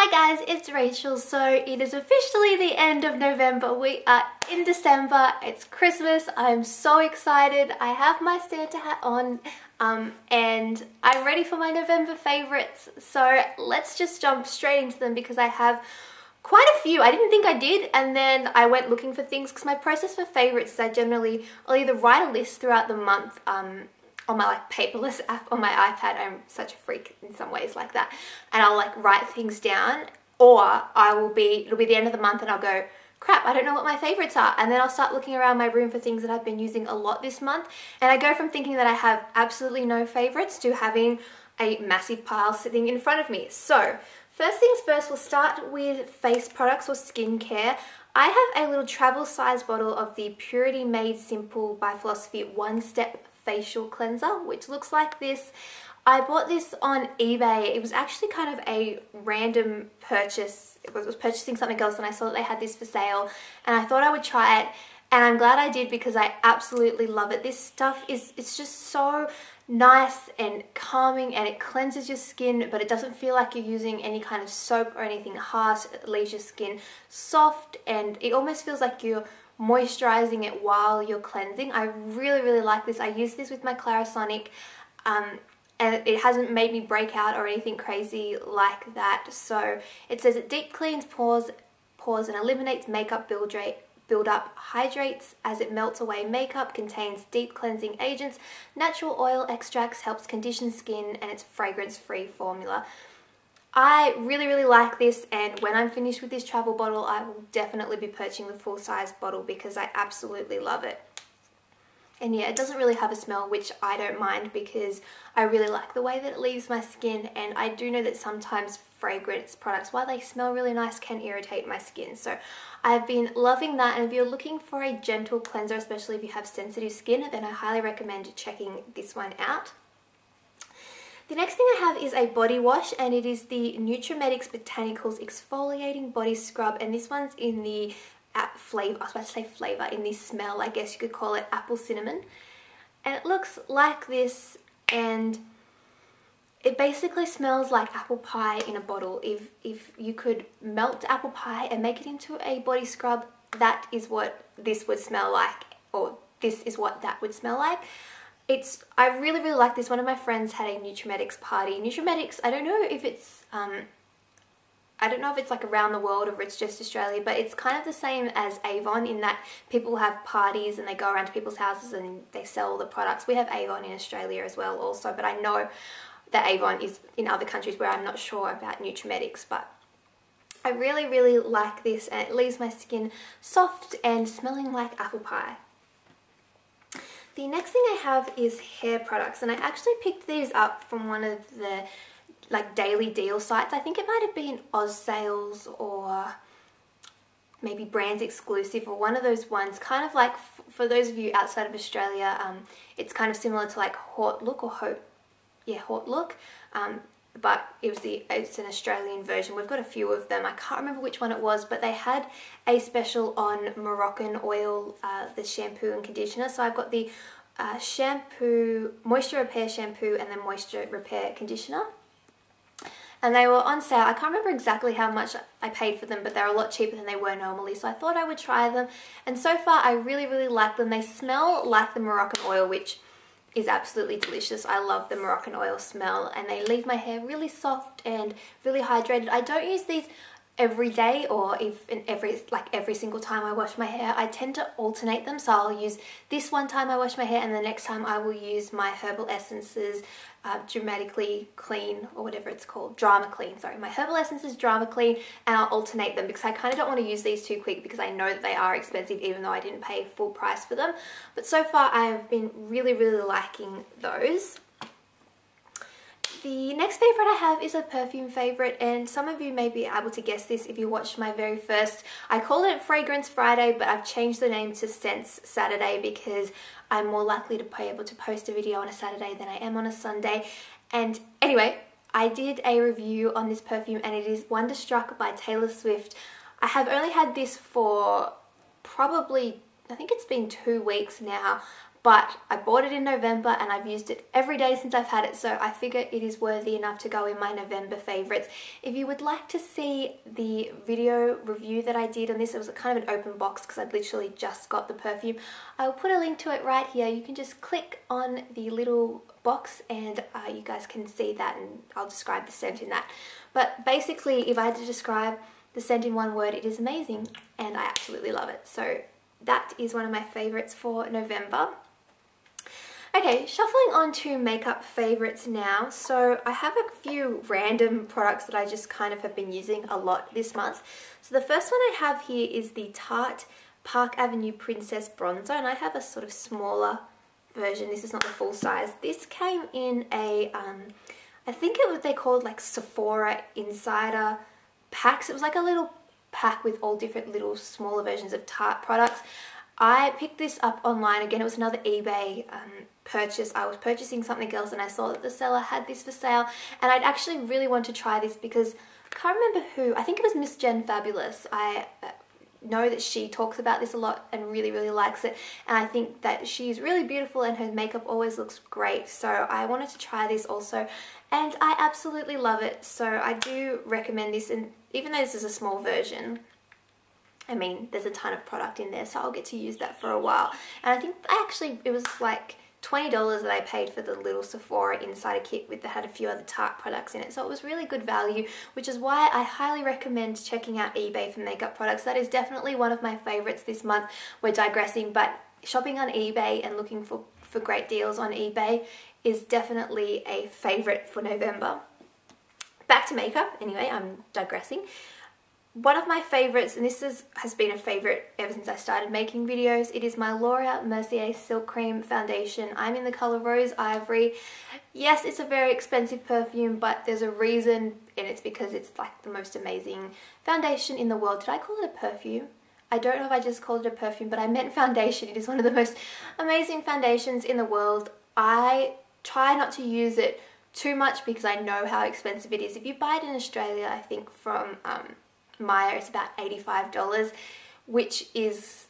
Hi guys, it's Rachel. So it is officially the end of November. We are in December. It's Christmas. I'm so excited. I have my Santa hat on and I'm ready for my November favorites. So let's just jump straight into them because I have quite a few. I didn't think I did, and then I went looking for things because my process for favorites is I'll either write a list throughout the month on my paperless app on my iPad. I'm such a freak in some ways like that, and I'll write things down, or it'll be the end of the month and I'll go, crap, I don't know what my favorites are, and then I'll start looking around my room for things that I've been using a lot this month, and I go from thinking that I have absolutely no favorites to having a massive pile sitting in front of me. So first things first, we'll start with face products or skincare. I have a little travel size bottle of the Purity Made Simple by Philosophy One Step Facial Cleanser, which looks like this. I bought this on eBay. It was actually kind of a random purchase. I was purchasing something else and I saw that they had this for sale and I thought I would try it, and I'm glad I did because I absolutely love it. This stuff it's just so nice and calming, and it cleanses your skin, but it doesn't feel like you're using any kind of soap or anything harsh. It leaves your skin soft and it almost feels like you're moisturizing it while you're cleansing. I really like this. I use this with my Clarisonic and it hasn't made me break out or anything crazy like that. So it says it deep cleans pores and eliminates makeup build-up, hydrates as it melts away makeup, contains deep cleansing agents, natural oil extracts, helps condition skin, and it's fragrance-free formula. I really like this, and when I'm finished with this travel bottle, I will definitely be purchasing the full-size bottle because I absolutely love it. And yeah, it doesn't really have a smell, which I don't mind because I really like the way that it leaves my skin, and I do know that sometimes fragrance products, while they smell really nice, can irritate my skin. So I've been loving that, and if you're looking for a gentle cleanser, especially if you have sensitive skin, then I highly recommend checking this one out. The next thing I have is a body wash, and it is the Nutrametics Botanicals Exfoliating Body Scrub, and this one's in the flavor, I was about to say flavor, in the smell, I guess you could call it apple cinnamon. And it looks like this, and it basically smells like apple pie in a bottle. If you could melt apple pie and make it into a body scrub, that is what this would smell like, or this is what that would smell like. I really like this. One of my friends had a Nutrametics party. Nutrametics, I don't know if it's like around the world or if it's just Australia, but it's kind of the same as Avon in that people have parties and they go around to people's houses and they sell the products. We have Avon in Australia as well also, but I know that Avon is in other countries where I'm not sure about Nutrametics, but I really like this, and it leaves my skin soft and smelling like apple pie. The next thing I have is hair products, and I actually picked these up from one of the daily deal sites. I think it might have been Oz Sales or maybe Brands Exclusive or one of those ones. Kind of like, for those of you outside of Australia, it's kind of similar to like Hot Look or Hot Look, but it's an Australian version. We've got a few of them. I can't remember which one it was, but they had a special on Morrocan oil, the shampoo and conditioner. So I've got the shampoo, moisture repair shampoo, and then moisture repair conditioner. And they were on sale. I can't remember exactly how much I paid for them, but they're a lot cheaper than they were normally. So I thought I would try them. And so far, I really like them. They smell like the Moroccan oil, which is absolutely delicious. I love the Moroccan oil smell, and they leave my hair really soft and really hydrated. I don't use these every day or every single time I wash my hair. I tend to alternate them, so I'll use this one time I wash my hair, and the next time I will use my Herbal Essences Dramatically Clean, or whatever it's called, Drama Clean, sorry. My Herbal Essences Drama Clean, and I'll alternate them because I kind of don't want to use these too quick because I know that they are expensive even though I didn't pay full price for them. But so far I have been really liking those. The next favourite I have is a perfume favourite, and some of you may be able to guess this if you watched my very first. I called it Fragrance Friday, but I've changed the name to Scents Saturday because I'm more likely to be able to post a video on a Saturday than I am on a Sunday. And anyway, I did a review on this perfume, and it is Wonderstruck by Taylor Swift. I have only had this for probably, I think it's been 2 weeks now, but I bought it in November and I've used it every day since I've had it, so I figure it is worthy enough to go in my November favorites. If you would like to see the video review that I did on this, it was kind of an open box because I'd literally just got the perfume. I will put a link to it right here. You can just click on the little box and you guys can see that, and I'll describe the scent in that. But basically, if I had to describe the scent in one word, it is amazing, and I absolutely love it. So that is one of my favorites for November. Okay, shuffling on to makeup favorites now. So I have a few random products that I just kind of have been using a lot this month. So the first one I have here is the Tarte Park Avenue Princess Bronzer, and I have a sort of smaller version. This is not the full size. This came in a, I think it was, they called like Sephora Insider packs. It was like a little pack with all different little smaller versions of Tarte products. I picked this up online. Again, it was another eBay purchase. I was purchasing something else and I saw that the seller had this for sale, and I'd actually really want to try this because I can't remember who. I think it was Miss Jen Fabulous. I know that she talks about this a lot and really, really likes it, and I think that she's really beautiful and her makeup always looks great. So I wanted to try this also, and I absolutely love it. So I do recommend this, and even though this is a small version, I mean, there's a ton of product in there, so I'll get to use that for a while. And I think it was like $20 that I paid for the little Sephora Insider kit that had a few other Tarte products in it. So it was really good value, which is why I highly recommend checking out eBay for makeup products. That is definitely one of my favorites this month. We're digressing, but shopping on eBay and looking for great deals on eBay is definitely a favorite for November. Back to makeup. Anyway, I'm digressing. One of my favorites, and this has been a favorite ever since I started making videos, it is my L'Oreal Mercier Silk Cream Foundation. I'm in the colour Rose Ivory. Yes, it's a very expensive perfume, but there's a reason, and it's because it's like the most amazing foundation in the world. Did I call it a perfume? I don't know if I just called it a perfume, but I meant foundation. It is one of the most amazing foundations in the world. I try not to use it too much because I know how expensive it is. If you buy it in Australia, I think from Maya, it's about $85, which is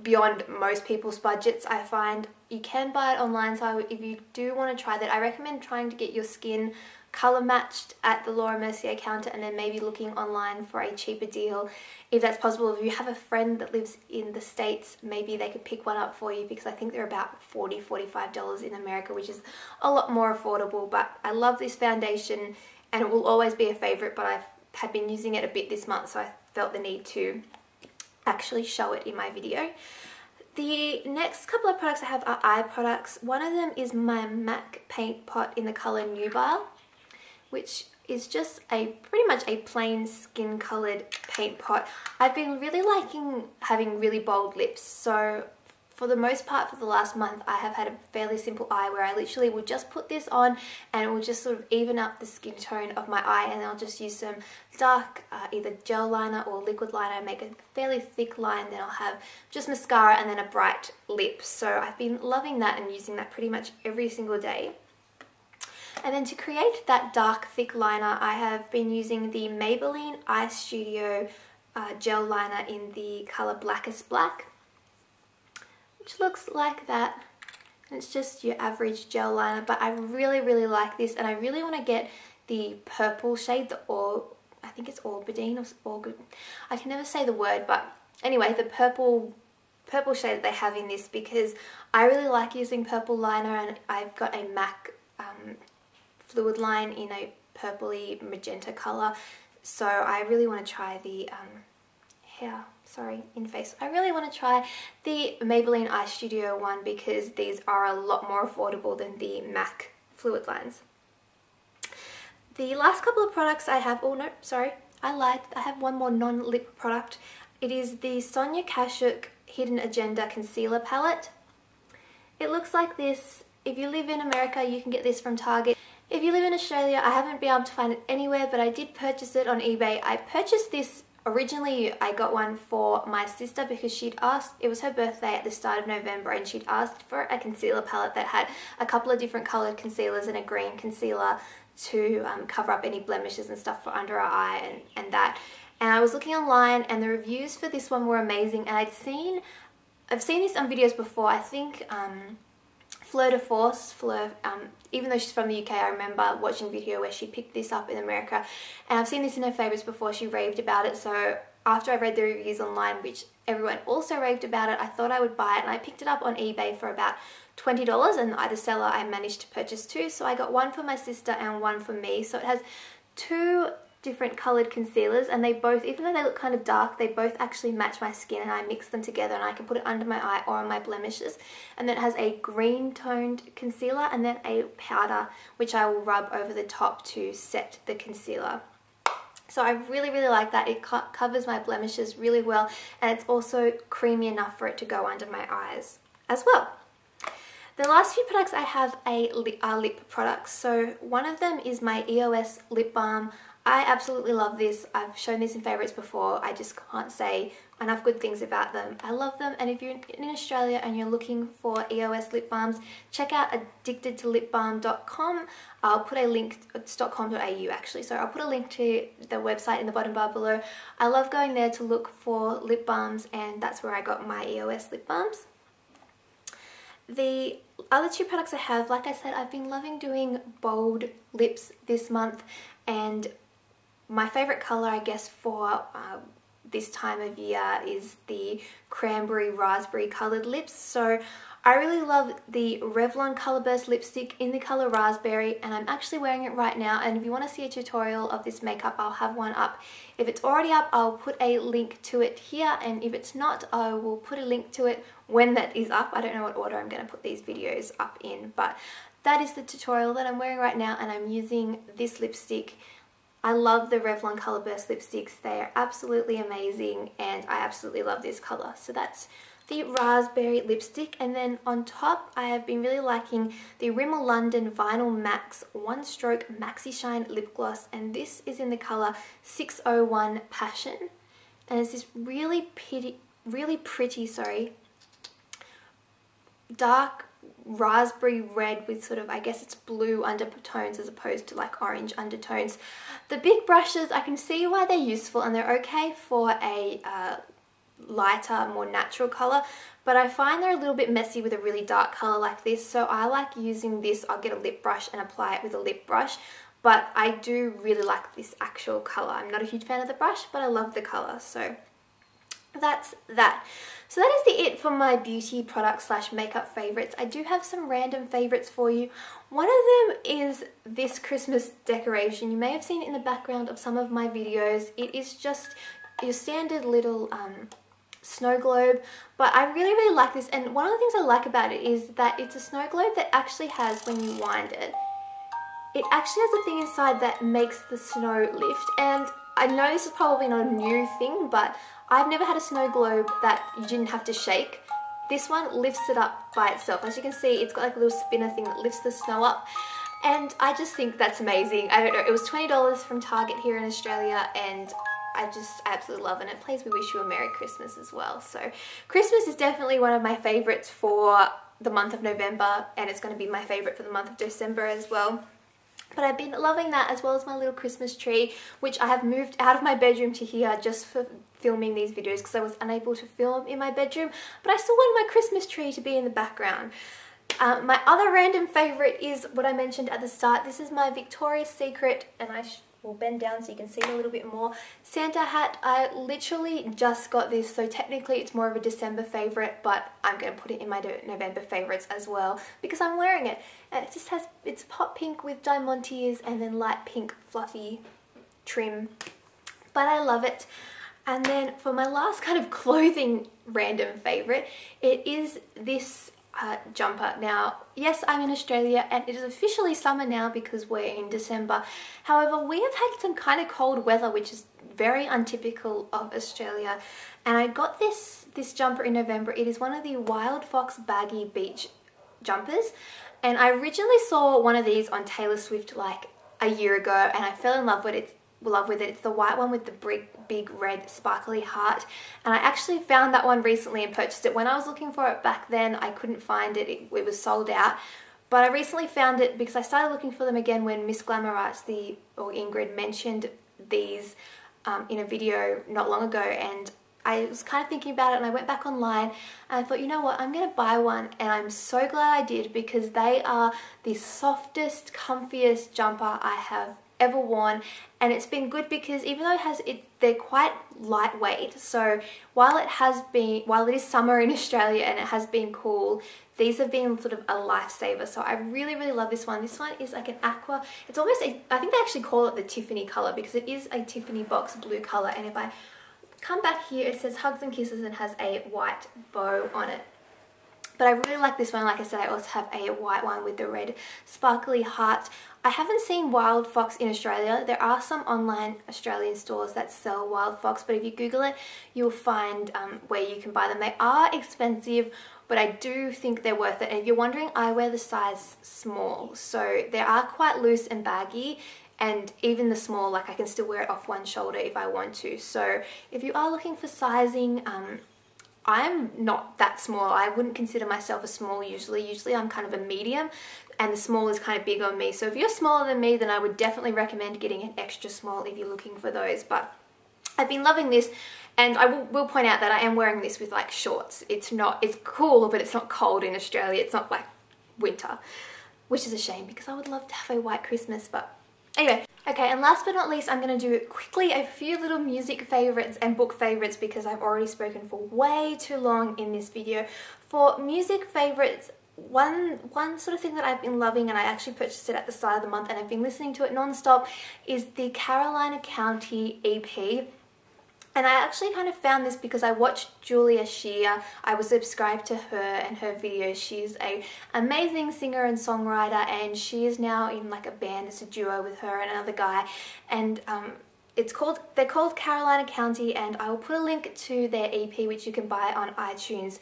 beyond most people's budgets. I find you can buy it online, so if you do want to try that, I recommend trying to get your skin color matched at the Laura Mercier counter and then maybe looking online for a cheaper deal if that's possible. If you have a friend that lives in the States, maybe they could pick one up for you, because I think they're about $40, $45 in America, which is a lot more affordable. But I love this foundation and it will always be a favorite, but I've had been using it a bit this month, so I felt the need to actually show it in my video. The next couple of products I have are eye products. One of them is my MAC paint pot in the colour Numbile, which is just pretty much a plain skin coloured paint pot. I've been really liking having really bold lips, so for the most part for the last month I have had a fairly simple eye where I literally will just put this on and it will just sort of even up the skin tone of my eye, and I'll just use some dark either gel liner or liquid liner, make a fairly thick line, then I'll have just mascara and then a bright lip. So I've been loving that and using that pretty much every single day. And then to create that dark thick liner, I have been using the Maybelline Eye Studio gel liner in the colour Blackest Black, which looks like that. And it's just your average gel liner, but I really, really like this, and I really want to get the purple shade, I think it's Aubergine or Orgud. I can never say the word, but anyway, the purple shade that they have in this, because I really like using purple liner, and I've got a MAC fluid line in a purpley magenta colour, so I really want to try the I really want to try the Maybelline Eye Studio one, because these are a lot more affordable than the MAC fluid lines. The last couple of products I have, oh no, sorry, I lied, I have one more non-lip product. It is the Sonia Kashuk Hidden Agenda Concealer Palette. It looks like this. If you live in America, you can get this from Target. If you live in Australia, I haven't been able to find it anywhere, but I did purchase it on eBay. I purchased this, originally I got one for my sister because she'd asked, it was her birthday at the start of November, and she'd asked for a concealer palette that had a couple of different coloured concealers and a green concealer to cover up any blemishes and stuff for under her eye and that. And I was looking online and the reviews for this one were amazing, and I'd seen I've seen this on videos before. I think Fleur de Force, even though she's from the UK, I remember watching a video where she picked this up in America, and I've seen this in her favourites before. She raved about it, so after I read the reviews online, which everyone also raved about it, I thought I would buy it, and I picked it up on eBay for about $20, and at the seller I managed to purchase two, so I got one for my sister and one for me. So it has two different coloured concealers, and they both, even though they look kind of dark, they both actually match my skin, and I mix them together and I can put it under my eye or on my blemishes. And then it has a green toned concealer and then a powder which I will rub over the top to set the concealer. So I really like that. It covers my blemishes really well, and it's also creamy enough for it to go under my eyes as well. The last few products I have are lip products. So one of them is my EOS Lip Balm. I absolutely love this. I've shown this in favourites before. I just can't say enough good things about them. I love them, and if you're in Australia and you're looking for EOS lip balms, check out addictedtolipbalm.com. I'll put a link, it's .com.au actually, so I'll put a link to the website in the bottom bar below. I love going there to look for lip balms, and that's where I got my EOS lip balms. The other two products I have, like I said, I've been loving doing bold lips this month, and my favourite colour, I guess, for this time of year is the cranberry raspberry coloured lips. So I really love the Revlon ColorBurst lipstick in the colour raspberry, and I'm actually wearing it right now. And if you want to see a tutorial of this makeup, I'll have one up. If it's already up, I'll put a link to it here, and if it's not, I will put a link to it when that is up. I don't know what order I'm going to put these videos up in, but that is the tutorial that I'm wearing right now, and I'm using this lipstick. I love the Revlon ColorBurst lipsticks. They are absolutely amazing, and I absolutely love this colour. So that's the raspberry lipstick, and then on top I have been really liking the Rimmel London Vinyl Max One Stroke Maxi Shine Lip Gloss, and this is in the colour 601 Passion, and it's this really pretty dark raspberry red with sort of, I guess it's blue undertones as opposed to like orange undertones. The big brushes, I can see why they're useful, and they're okay for a lighter, more natural colour, but I find they're a little bit messy with a really dark colour like this, so I like using this. I'll get a lip brush and apply it with a lip brush, but I do really like this actual colour. I'm not a huge fan of the brush, but I love the colour, so that's that. So that is it for my beauty product slash makeup favourites. I do have some random favourites for you. One of them is this Christmas decoration. You may have seen it in the background of some of my videos. It is just your standard little snow globe, but I really like this, and one of the things I like about it is that it's a snow globe that actually has, when you wind it, it actually has a thing inside that makes the snow lift. And I know this is probably not a new thing, but I've never had a snow globe that you didn't have to shake. This one lifts it up by itself. As you can see, it's got like a little spinner thing that lifts the snow up, and I just think that's amazing. I don't know, it was $20 from Target here in Australia, and I just absolutely love it. And it plays We Wish You a Merry Christmas as well. So Christmas is definitely one of my favourites for the month of November, and it's going to be my favourite for the month of December as well. But I've been loving that, as well as my little Christmas tree, which I have moved out of my bedroom to here just for filming these videos because I was unable to film in my bedroom, but I still want my Christmas tree to be in the background. My other random favourite is what I mentioned at the start. This is my Victoria's Secret, and I will bend down so you can see it a little bit more, Santa hat. I literally just got this, so technically it's more of a December favourite, but I'm going to put it in my November favourites as well because I'm wearing it. And it just has, it's hot pink with diamantes and then light pink fluffy trim, but I love it. And then for my last kind of clothing random favourite, it is this jumper. Now, yes, I'm in Australia and it is officially summer now because we're in December. However, we have had some kind of cold weather, which is very untypical of Australia. And I got this jumper in November. It is one of the Wildfox baggy beach jumpers. And I originally saw one of these on Taylor Swift like a year ago, and I fell in love with it. It's the white one with the big red sparkly heart, and I actually found that one recently and purchased it. When I was looking for it back then, I couldn't find it. It was sold out, but I recently found it because I started looking for them again when Miss Glamourites, or Ingrid, mentioned these in a video not long ago, and I was kind of thinking about it and I went back online and I thought, you know what, I'm going to buy one, and I'm so glad I did because they are the softest, comfiest jumper I have ever worn. And it's been good because even though they're quite lightweight, so while it is summer in Australia and it has been cool, these have been sort of a lifesaver. So I really, really love this one. This one is like an aqua. It's almost I think they actually call it the Tiffany color because it is a Tiffany box blue color. And if I come back here, it says Hugs and Kisses and has a white bow on it. But I really like this one. Like I said, I also have a white one with the red sparkly heart. I haven't seen Wildfox in Australia. There are some online Australian stores that sell Wildfox, but if you Google it, you'll find where you can buy them. They are expensive, but I do think they're worth it. And if you're wondering, I wear the size small, so they are quite loose and baggy. And even the small, like I can still wear it off one shoulder if I want to. So if you are looking for sizing, I'm not that small. I wouldn't consider myself a small usually. Usually I'm kind of a medium, and the small is kind of big on me. So if you're smaller than me, then I would definitely recommend getting an extra small if you're looking for those. But I've been loving this, and I will point out that I am wearing this with like shorts. It's cool, but it's not cold in Australia. It's not like winter, which is a shame because I would love to have a white Christmas, but anyway. Okay, and last but not least, I'm going to do quickly a few little music favorites and book favorites because I've already spoken for way too long in this video. For music favorites, one sort of thing that I've been loving, and I actually purchased it at the start of the month and I've been listening to it non-stop, is the Carolina County EP. And I actually kind of found this because I watched Julia Shear. I was subscribed to her and her videos. She's an amazing singer and songwriter, and she is now in like a band. It's a duo with her and another guy. And they're called Carolina County, and I will put a link to their EP which you can buy on iTunes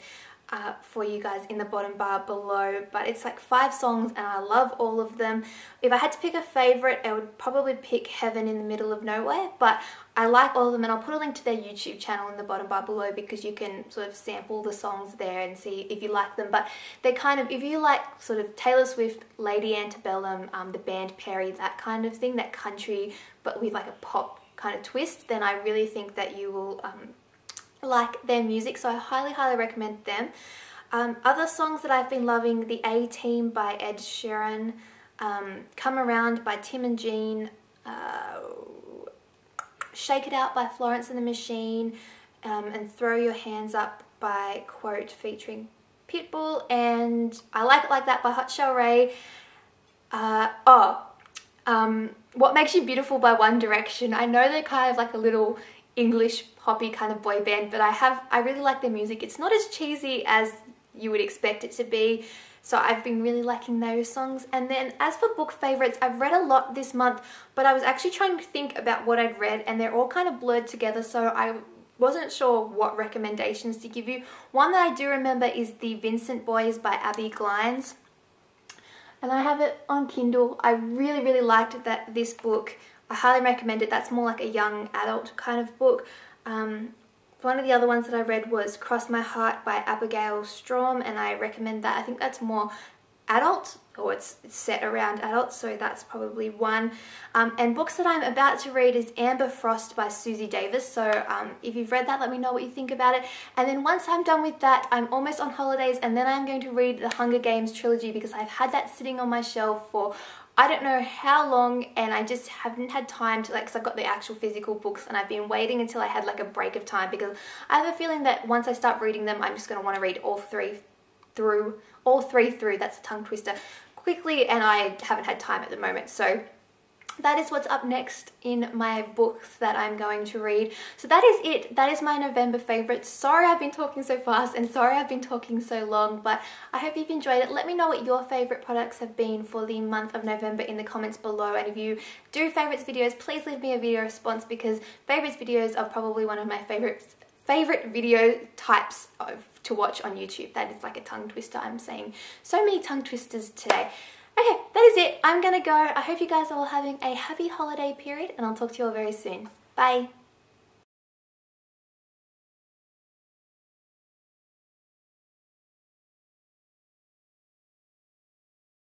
for you guys in the bottom bar below. But it's like 5 songs and I love all of them. If I had to pick a favorite, I would probably pick Heaven in the Middle of Nowhere, but I like all of them, and I'll put a link to their YouTube channel in the bottom bar below because you can sort of sample the songs there and see if you like them. But they're kind of, if you like sort of Taylor Swift, Lady Antebellum, the band Perry, that kind of thing, that country but with like a pop kind of twist, then I really think that you will like their music. So I highly, highly recommend them. Other songs that I've been loving: The A-Team by Ed Sheeran, Come Around by Tim and Jean, Shake It Out by Florence and the Machine, and Throw Your Hands Up by Quote featuring Pitbull, and I Like It Like That by Hot Shell Ray. What Makes You Beautiful by One Direction. I know they're kind of like a little English poppy kind of boy band, but I really like their music. It's not as cheesy as you would expect it to be. So I've been really liking those songs. And then as for book favorites, I've read a lot this month, but I was actually trying to think about what I'd read and they're all kind of blurred together, so I wasn't sure what recommendations to give you. One that I do remember is The Vincent Boys by Abby Glines, and I have it on Kindle. I really, really liked this book. I highly recommend it. That's more like a young adult kind of book. One of the other ones that I read was Cross My Heart by Abigail Strom, and I recommend that. I think that's more adult, or it's set around adults, so that's probably one. And books that I'm about to read is Amber Frost by Susie Davis, so if you've read that, let me know what you think about it. And then once I'm done with that, I'm almost on holidays, and then I'm going to read the Hunger Games trilogy because I've had that sitting on my shelf for I don't know how long, and I just haven't had time to, because I've got the actual physical books and I've been waiting until I had like a break of time because I have a feeling that once I start reading them, I'm just going to want to read all three through, that's a tongue twister, quickly, and I haven't had time at the moment. So that is what's up next in my books that I'm going to read. So that is it. That is my November favorites. Sorry I've been talking so fast and sorry I've been talking so long, but I hope you've enjoyed it. Let me know what your favorite products have been for the month of November in the comments below. And if you do favorites videos, please leave me a video response because favorites videos are probably one of my favorite video types to watch on YouTube. That is like a tongue twister. I'm saying so many tongue twisters today. Okay, that is it. I'm gonna go. I hope you guys are all having a happy holiday period, and I'll talk to you all very soon. Bye.